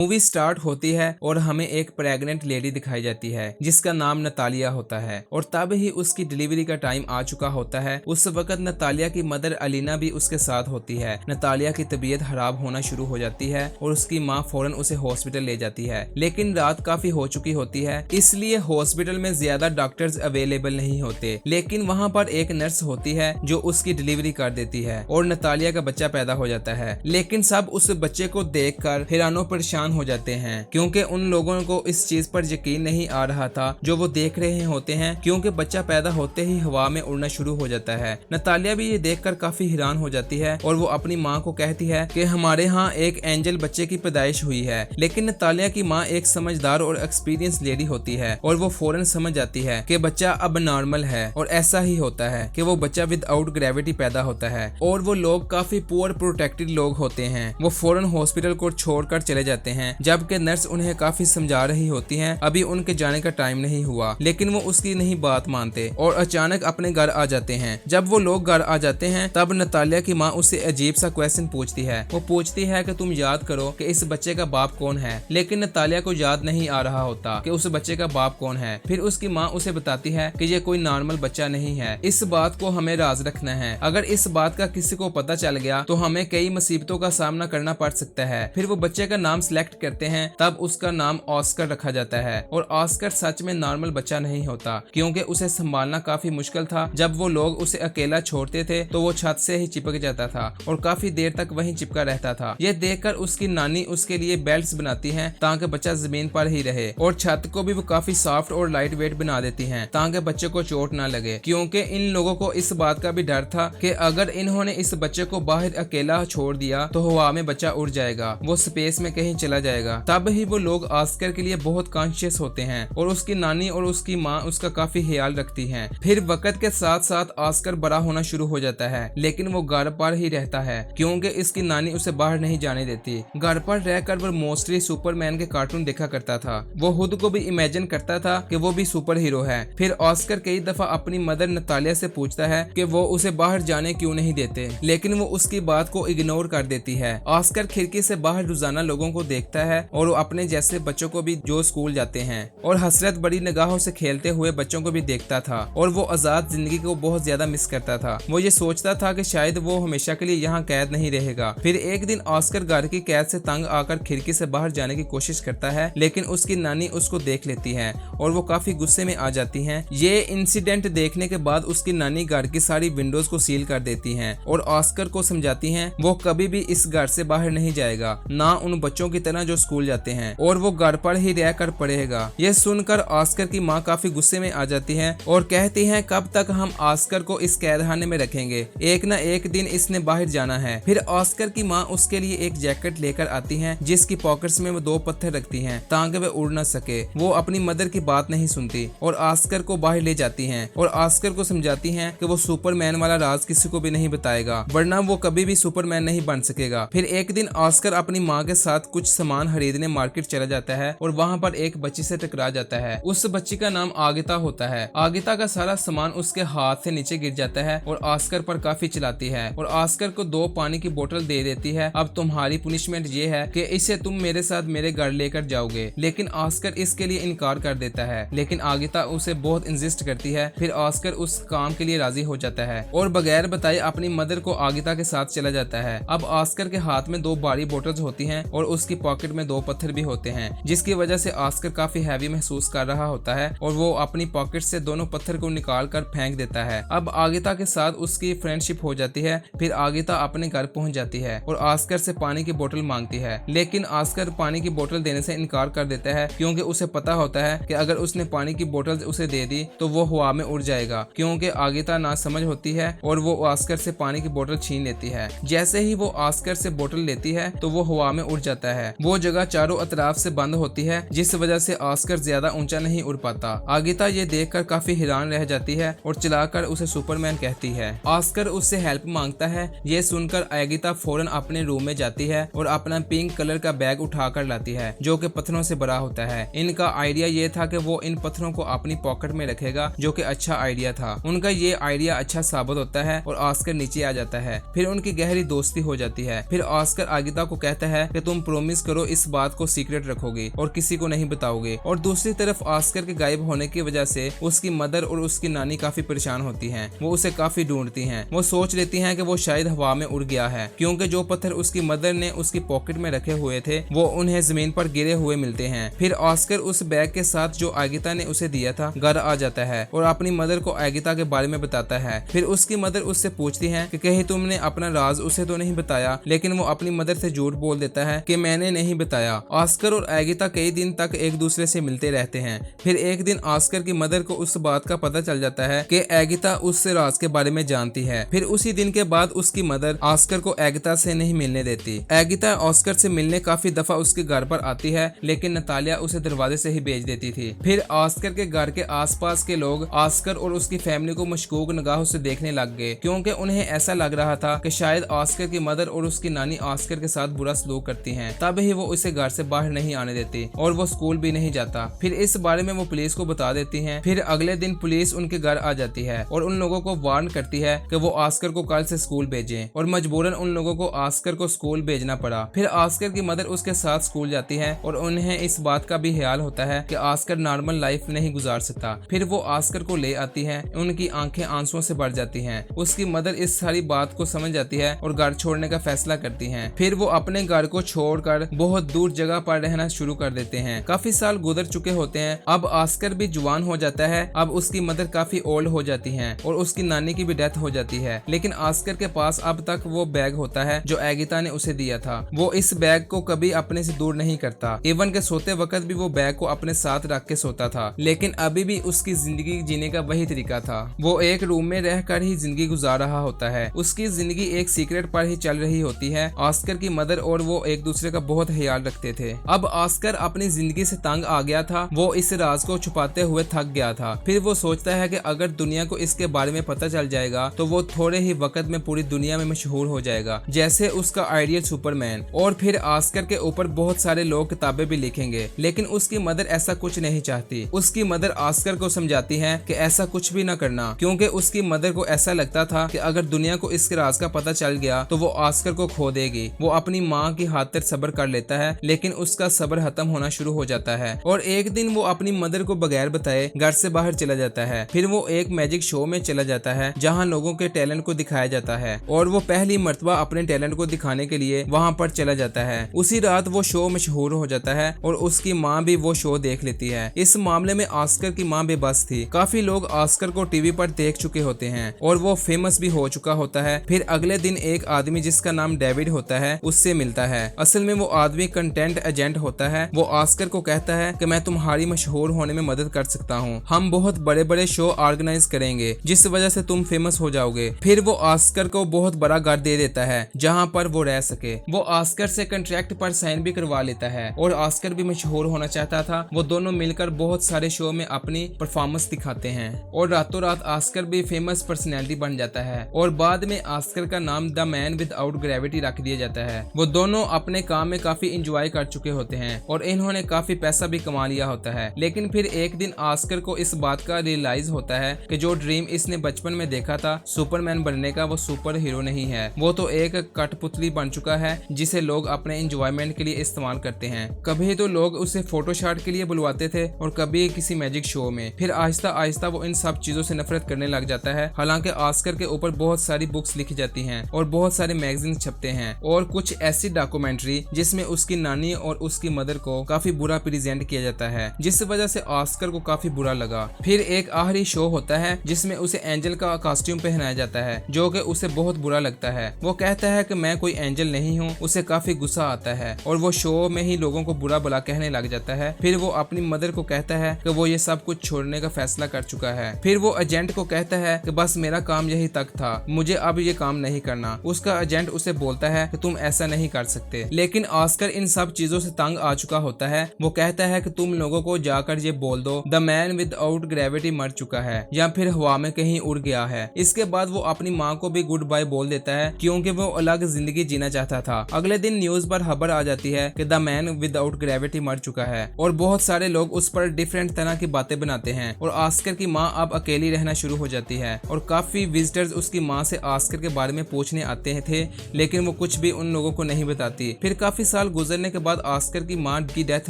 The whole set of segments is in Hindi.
मूवी स्टार्ट होती है और हमें एक प्रेग्नेंट लेडी दिखाई जाती है जिसका नाम नतालिया होता है और तब ही उसकी डिलीवरी का टाइम आ चुका होता है। उस वक्त नतालिया की मदर अलीना भी उसके साथ होती है। नतालिया की तबीयत खराब होना शुरू हो जाती है और उसकी माँ फौरन उसे हॉस्पिटल ले जाती है, लेकिन रात काफी हो चुकी होती है, इसलिए हॉस्पिटल में ज्यादा डॉक्टर्स अवेलेबल नहीं होते। लेकिन वहाँ पर एक नर्स होती है जो उसकी डिलीवरी कर देती है और नतालिया का बच्चा पैदा हो जाता है। लेकिन सब उस बच्चे को देखकर हैरानो परेशान हो जाते हैं क्योंकि उन लोगों को इस चीज पर यकीन नहीं आ रहा था जो वो देख रहे होते हैं, क्योंकि बच्चा पैदा होते ही हवा में उड़ना शुरू हो जाता है। नतालिया भी ये देखकर काफी हैरान हो जाती है और वो अपनी माँ को कहती है कि हमारे यहाँ एक एंजल बच्चे की पैदाइश हुई है। लेकिन नतालिया की माँ एक समझदार और एक्सपीरियंस लेडी होती है और वो फौरन समझ जाती है कि बच्चा अब नॉर्मल है और ऐसा ही होता है कि वो बच्चा विदाउट ग्रेविटी पैदा होता है। और वो लोग काफी पुअर प्रोटेक्टेड लोग होते हैं, वो फौरन हॉस्पिटल को छोड़कर चले जाते हैं, जबकि नर्स उन्हें काफी समझा रही होती हैं अभी उनके जाने का टाइम नहीं हुआ, लेकिन वो उसकी नहीं बात मानते और अचानक अपने घर आ जाते हैं। जब वो लोग घर आ जाते हैं तब नतालिया की माँ उससे अजीब सा क्वेश्चन पूछती है। वो पूछती है कि तुम याद करो कि इस बच्चे का बाप कौन है, लेकिन नतालिया को याद नहीं आ रहा होता कि उस बच्चे का बाप कौन है। फिर उसकी माँ उसे बताती है कि ये कोई नॉर्मल बच्चा नहीं है, इस बात को हमें राज रखना है, अगर इस बात का किसी को पता चल गया तो हमें कई मुसीबतों का सामना करना पड़ सकता है। फिर वो बच्चे का नाम सिलेक्ट करते हैं, तब उसका नाम ऑस्कर रखा जाता है और ऑस्कर सच में नॉर्मल बच्चा नहीं होता क्योंकि उसे संभालना काफी मुश्किल था। जब वो लोग उसे अकेला छोड़ते थे तो वो छत से ही चिपक जाता था और काफी देर तक वहीं चिपका रहता था। ये देखकर उसकी नानी उसके लिए बेल्ट्स बनाती हैं ताकि बच्चा जमीन पर ही रहे और छत को भी वो काफी सॉफ्ट और लाइट वेट बना देती हैं ताकि बच्चे को चोट ना लगे, क्योंकि इन लोगों को इस बात का भी डर था कि अगर इन्होंने इस बच्चे को बाहर अकेला छोड़ दिया तो हवा में बच्चा उड़ जाएगा, वो स्पेस में कहीं चला जाएगा। तब ही वो लोग ऑस्कर के लिए बहुत कॉन्शियस होते हैं और उसकी नानी और उसकी माँ उसका काफी ख्याल रखती हैं। फिर वक्त के साथ साथ ऑस्कर बड़ा होना शुरू हो जाता है, लेकिन वो घर पर ही रहता है क्योंकि इसकी नानी उसे बाहर नहीं जाने देती। घर पर रहकर वो मोस्टली सुपरमैन के कार्टून देखा करता था, वो खुद को भी इमेजिन करता था कि वो भी सुपर हीरो है। फिर ऑस्कर कई दफा अपनी मदर नतालिया से पूछता है कि वो उसे बाहर जाने क्यों नहीं देते, लेकिन वो उसकी बात को इग्नोर कर देती है। ऑस्कर खिड़की से बाहर रोजाना लोगों को देखता है और वो अपने जैसे बच्चों को भी जो स्कूल जाते हैं और हसरत बड़ी निगाहों से खेलते हुए बच्चों को भी देखता था और वो आजाद जिंदगी को बहुत ज्यादा मिस करता था। वो ये सोचता था कि शायद वो हमेशा के लिए यहाँ कैद नहीं रहेगा। फिर एक दिन ऑस्कर घर की कैद से तंग आकर खिड़की से बाहर जाने की कोशिश करता है, लेकिन उसकी नानी उसको देख लेती है और वो काफी गुस्से में आ जाती है। ये इंसिडेंट देखने के बाद उसकी नानी घर की सारी विंडोज को सील कर देती है और ऑस्कर को समझाती है वो कभी भी इस घर से बाहर नहीं जाएगा, ना उन बच्चों की तरह जो स्कूल जाते हैं, और वो घर पर ही रहकर पढ़ेगा। ये सुनकर ऑस्कर की माँ काफी गुस्से में आ जाती है और कहती है कब तक हम ऑस्कर को इस कैदखाने में रखेंगे, एक न एक दिन इसने बाहर जाना है। फिर ऑस्कर की माँ उसके लिए एक जैकेट लेकर आती है जिसकी पॉकेट्स में वो 2 पत्थर रखती हैं ताकि वह उड़ न सके। वो अपनी मदर की बात नहीं सुनती और ऑस्कर को बाहर ले जाती हैं और ऑस्कर को समझाती हैं कि वो सुपरमैन वाला राज किसी को भी नहीं बताएगा, वरना वो कभी भी सुपरमैन नहीं बन सकेगा। फिर एक दिन ऑस्कर अपनी माँ के साथ कुछ सामान खरीदने मार्केट चला जाता है और वहाँ पर एक बच्ची से टकरा जाता है। उस बच्ची का नाम आगिता होता है। आगिता का सारा सामान उसके हाथ से नीचे गिर जाता है और ऑस्कर पर काफी चिल्लाती है और ऑस्कर को 2 पानी की बोतल दे देती है। अब तुम्हारी पुनिशमेंट ये है कि इसे तुम मेरे साथ मेरे घर लेकर जाओगे, लेकिन ऑस्कर इसके लिए इनकार कर देता है, लेकिन आगिता उसे बहुत इंसिस्ट करती है। फिर ऑस्कर उस काम के लिए राजी हो जाता है और बगैर बताए अपनी मदर को आगिता के साथ चला जाता है। अब ऑस्कर के हाथ में 2 भारी बोतल्स होती हैं और उसकी पॉकेट में 2 पत्थर भी होते हैं, जिसकी वजह से ऑस्कर काफी हैवी महसूस कर रहा होता है और वो अपनी पॉकेट से दोनों पत्थर को निकाल कर फेंक देता है। अब आगिता के साथ उसकी फ्रेंडशिप हो जाती है। फिर आगिता अपने घर पहुंच जाती है और ऑस्कर से पानी की बोतल मांगती है, लेकिन ऑस्कर पानी की बोतल देने से इनकार कर देता है क्योंकि उसे पता होता है कि अगर उसने पानी की बोतल उसे दे दी तो वो हवा में उड़ जाएगा, क्योंकि आगिता ना समझ होती है और वो ऑस्कर से पानी की बोतल छीन लेती है। जैसे ही वो ऑस्कर से बोतल लेती है तो वो हवा में उड़ जाता है। वो जगह चारों अतराफ से बंद होती है जिस वजह से ऑस्कर ज्यादा ऊंचा नहीं उड़ पाता। आगिता ये देखकर काफी हैरान रह जाती है और चिल्लाकर उसे सुपरमैन कहती है। ऑस्कर उससे हेल्प मांगता है। ये सुनकर आगिता फौरन अपने रूम में जाती है और अपना पिंक कलर का बैग उठाकर लाती है जो कि पत्थरों से भरा होता है। इनका आइडिया ये था कि वो इन पत्थरों को अपनी पॉकेट में रखेगा, जो कि अच्छा आइडिया था। उनका ये आइडिया अच्छा साबित होता है और ऑस्कर नीचे आ जाता है। फिर उनकी गहरी दोस्ती हो जाती है। फिर ऑस्कर आगिता को कहता है कि तुम प्रॉमिस करो इस बात को सीक्रेट रखोगे और किसी को नहीं बताओगे। और दूसरी तरफ ऑस्कर के गायब होने की वजह से उसकी मदर और उसकी नानी काफी परेशान होती हैं। वो उसे काफी ढूंढती हैं। वो सोच लेती हैं कि वो शायद हवा में उड़ गया है, क्योंकि जो पत्थर उसकी मदर ने उसकी पॉकेट में रखे हुए थे वो उन्हें जमीन पर गिरे हुए मिलते हैं। फिर ऑस्कर उस बैग के साथ जो आगिता ने उसे दिया था घर आ जाता है और अपनी मदर को आगिता के बारे में बताता है। फिर उसकी मदर उससे पूछती है कि कहीं तुमने अपना राज उसे तो नहीं बताया, लेकिन वो अपनी मदर से झूठ बोल देता है कि मैंने नहीं बताया। ऑस्कर और आगिता कई दिन तक एक दूसरे से मिलते रहते हैं। फिर एक दिन ऑस्कर की मदर को उस बात का पता चल जाता है कि आगिता उससे राज के बारे में जानती है। फिर उसी दिन के बाद उसकी मदर ऑस्कर को आगिता से नहीं मिलने देती। आगिता ऑस्कर से मिलने काफी दफा उसके घर पर आती है, लेकिन नतालिया उसे दरवाजे से ही भेज देती थी। फिर ऑस्कर के घर के आसपास के लोग ऑस्कर और उसकी फैमिली को मशकूक निगाहों से देखने लग गए, क्योंकि उन्हें ऐसा लग रहा था कि शायद ऑस्कर की मदर और उसकी नानी ऑस्कर के साथ बुरा सलूक करती हैं। तब ही वो उसे घर से बाहर नहीं आने देती और वो स्कूल भी नहीं जाता। फिर इस बारे में वो पुलिस को बता देती हैं। फिर अगले दिन पुलिस उनके घर आ जाती है और उन लोगों को वार्न करती है कि वो ऑस्कर को कल से स्कूल भेजें, और मजबूरन उन लोगों को ऑस्कर को स्कूल भेजना पड़ा। फिर ऑस्कर की मदर उसके साथ स्कूल जाती है और उन्हें इस बात का भी ख्याल होता है कि ऑस्कर नॉर्मल लाइफ नहीं गुजार सकता। फिर वो ऑस्कर को ले आती है। उनकी आंखें आंसुओं से भर जाती हैं। उसकी मदर इस सारी बात को समझ जाती है और घर छोड़ने का फैसला करती हैं। फिर वो अपने घर को छोड़कर बहुत दूर जगह पर रहना शुरू कर देते हैं। काफी साल गुजर चुके होते हैं। अब ऑस्कर भी जवान हो जाता है। अब उसकी मदर काफी ओल्ड हो जाती हैं और उसकी नानी की भी डेथ हो जाती है, लेकिन ऑस्कर के पास अब तक वो बैग होता है जो आगिता ने उसे दिया था। वो इस बैग को कभी अपने से दूर नहीं करता। इवन के सोते वक्त भी वो बैग को अपने साथ रख के सोता था, लेकिन अभी भी उसकी जिंदगी जीने का वही तरीका था। वो एक रूम में रहकर ही जिंदगी गुजार रहा होता है। उसकी जिंदगी एक सीक्रेट पर ही चल रही होती है। ऑस्कर की मदर और वो एक दूसरे का बहुत ख्याल रखते थे। अब ऑस्कर अपनी जिंदगी से तंग आ गया था। वो इस राज को छुपाते हुए थक गया था। फिर वो सोचता है कि अगर दुनिया को इसके बारे में पता चल जाएगा तो वो थोड़े ही वक्त में पूरी दुनिया में मशहूर हो जाएगा, जैसे उसका आइडियल सुपरमैन। और फिर ऑस्कर के ऊपर बहुत सारे लोग किताबें भी लिखेंगे, लेकिन उसकी मदर ऐसा कुछ नहीं चाहती। उसकी मदर ऑस्कर को समझाती है कि ऐसा कुछ भी ना करना, क्योंकि उसकी मदर को ऐसा लगता था कि अगर दुनिया को इसके राज का पता चल गया तो वो ऑस्कर को खो देगी। वो अपनी माँ की खातिर सब्र कर लेता है, लेकिन उसका सब्र खत्म होना शुरू हो जाता है और एक दिन वो अपनी मदर को बगैर बताए घर से बाहर चला जाता है। फिर वो एक मैजिक शो में चला जाता है जहाँ लोगों के टैलेंट को दिखाया जाता है और वो पहली मर्तबा अपने टैलेंट को दिखाने के लिए वहाँ पर चला जाता है। उसी रात वो शो मशहूर हो जाता है और उसकी माँ भी वो शो देख लेती है। इस मामले में ऑस्कर की माँ बेबस थी। काफी लोग ऑस्कर को टीवी पर देख चुके होते हैं और वो फेमस भी हो चुका होता है। फिर अगले दिन एक आदमी जिसका नाम डेविड होता है उससे मिलता है। असल में वो आदमी कंटेंट एजेंट होता है। वो ऑस्कर को कहता है कि मैं तुम्हारी मशहूर होने में मदद कर सकता हूँ। हम बहुत बड़े बड़े शो ऑर्गेनाइज करेंगे जिस वजह से तुम फेमस हो जाओगे। फिर वो ऑस्कर को बहुत बड़ा घर दे देता है जहाँ पर वो रह सके। वो ऑस्कर से कॉन्ट्रैक्ट पर साइन भी करवा लेता है और ऑस्कर भी मशहूर होना चाहता था। वो दोनों मिलकर बहुत सारे शो में अपनी परफॉर्मेंस दिखाते हैं और रातों रात ऑस्कर भी फेमस पर्सनैलिटी बन जाता है और बाद में ऑस्कर का नाम द मैन विदाउट ग्रेविटी रख दिया जाता है। वो दोनों अपने काम में काफी इंजॉय कर चुके होते हैं और इन्होंने काफी पैसा भी कमा लिया होता है। लेकिन फिर एक दिन ऑस्कर को इस बात का रियलाइज होता है कि जो ड्रीम इसने बचपन में देखा था सुपरमैन बनने का, वो सुपर हीरो नहीं है। वो तो एक कठपुतली बन चुका है जिसे लोग अपने एंजॉयमेंट के लिए इस्तेमाल करते हैं। कभी तो लोग उसे फोटोशॉट के लिए बुलवाते थे और कभी किसी मैजिक शो में। फिर आहिस्ता आहिस्ता वो इन सब चीजों से नफरत करने लग जाता है। हालांकि ऑस्कर के ऊपर बहुत सारी बुक्स लिखी जाती हैं और बहुत सारे मैगजीन छपते हैं और कुछ ऐसी डॉक्यूमेंट्री जिसमें उसकी नानी और उसकी मदर को काफी बुरा प्रेजेंट किया जाता है, जिस वजह से ऑस्कर को काफी बुरा लगा। फिर एक आखिरी शो होता है जिसमें उसे एंजल का कॉस्ट्यूम पहनाया जाता है, जो कि उसे बहुत बुरा लगता है। वो कहता है कि मैं कोई एंजल नहीं हूँ। उसे काफी गुस्सा आता है और वो शो में ही लोगों को बुरा भला कहने लग जाता है। फिर वो अपनी मदर को कहता है कि वो ये सब कुछ छोड़ने का फैसला कर चुका है। फिर वो एजेंट को कहता है कि बस मेरा काम यही तक था, मुझे अब ये काम नहीं करना। उसका एजेंट उसे बोलता है कि तुम ऐसा नहीं कर सकते, लेकिन ऑस्कर इन सब चीजों से तंग आ चुका होता है। वो कहता है कि तुम लोगों को जाकर ये बोल दो द मैन विदाउट ग्रेविटी मर चुका है या फिर हवा में कहीं उड़ गया है। इसके बाद वो अपनी माँ को भी गुड बाय बोल देता है क्योंकि वो अलग जिंदगी जीना चाहता था। अगले दिन न्यूज पर खबर आ जाती है कि द मैन विदाउट ग्रेविटी मर चुका है और बहुत सारे लोग उस पर डिफरेंट तरह की बातें बनाते हैं और ऑस्कर की माँ अब अकेली रहना शुरू हो जाती है और काफी विजिटर्स उसकी माँ से ऑस्कर के बारे में पूछने आते थे, लेकिन वो कुछ भी उन लोगों को नहीं बताती। फिर काफी साल गुजरने के बाद ऑस्कर की मां की डेथ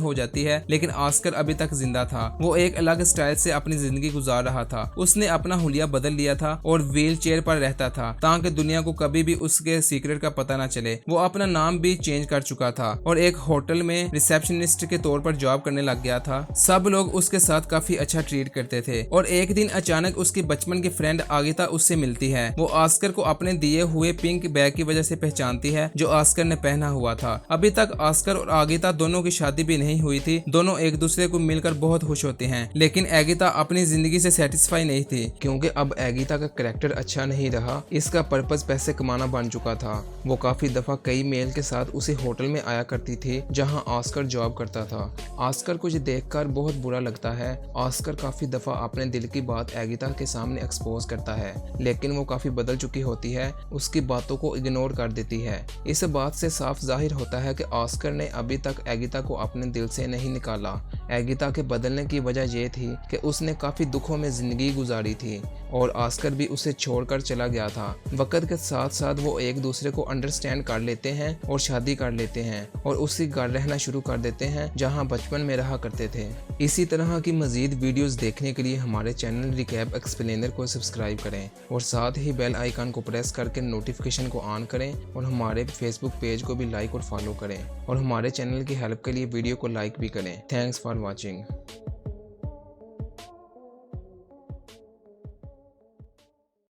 हो जाती है, लेकिन ऑस्कर अभी तक जिंदा था। वो एक अलग स्टाइल से अपनी जिंदगी गुजार रहा था। उसने अपना हुलिया बदल लिया था और व्हील चेयर पर रहता था ताकि दुनिया को कभी भी उसके सीक्रेट का पता न चले। वो अपना नाम भी चेंज कर चुका था और एक होटल में रिसेप्शनिस्ट के तौर पर जॉब करने लग गया था। सब लोग उसके साथ काफी अच्छा ट्रीट करते थे और एक दिन अचानक उसकी बचपन की फ्रेंड आगिता उससे मिलती है। वो ऑस्कर को अपने दिए हुए पिंक बैग की वजह से पहचानती है जो ऑस्कर ने पहना हुआ था। अभी तक ऑस्कर और आगिता दोनों की शादी भी नहीं हुई थी। दोनों एक दूसरे को मिलकर बहुत खुश होते हैं, लेकिन आगिता अपनी जिंदगी से सेटिस्फाई नहीं थी क्योंकि अब आगिता का कैरेक्टर अच्छा नहीं रहा। इसका पर्पस पैसे कमाना बन चुका था। वो काफी दफा कई मेल के साथ उसी होटल में आया करती थी जहां ऑस्कर जॉब करता था। ऑस्कर कुछ देखकर बहुत बुरा लगता है। ऑस्कर काफी दफा अपने दिल की बात आगिता के सामने एक्सपोज करता है, लेकिन वो काफी बदल चुकी होती है, उसकी बातों को इग्नोर कर देती है। इस बात से साफ जाहिर होता है कि ऑस्कर ने अभी तक आगिता को अपने दिल से नहीं निकाला। आगिता के बदलने की वजह यह थी कि उसने काफी दुखों में जिंदगी गुजारी थी और ऑस्कर भी उसे छोड़कर चला गया था। वक्त के साथ साथ वो एक दूसरे को अंडरस्टैंड कर लेते हैं और शादी कर लेते हैं और उसी घर रहना शुरू कर देते हैं जहां बचपन में रहा करते थे। इसी तरह की मजीद वीडियोस देखने के लिए हमारे चैनल रिकैप एक्सप्लेनर को सब्सक्राइब करें और साथ ही बेल आइकन को प्रेस करके नोटिफिकेशन को ऑन करें और हमारे फेसबुक पेज को भी लाइक और फॉलो करें और हमारे चैनल की हेल्प के लिए वीडियो को लाइक भी करें। Thanks for watching.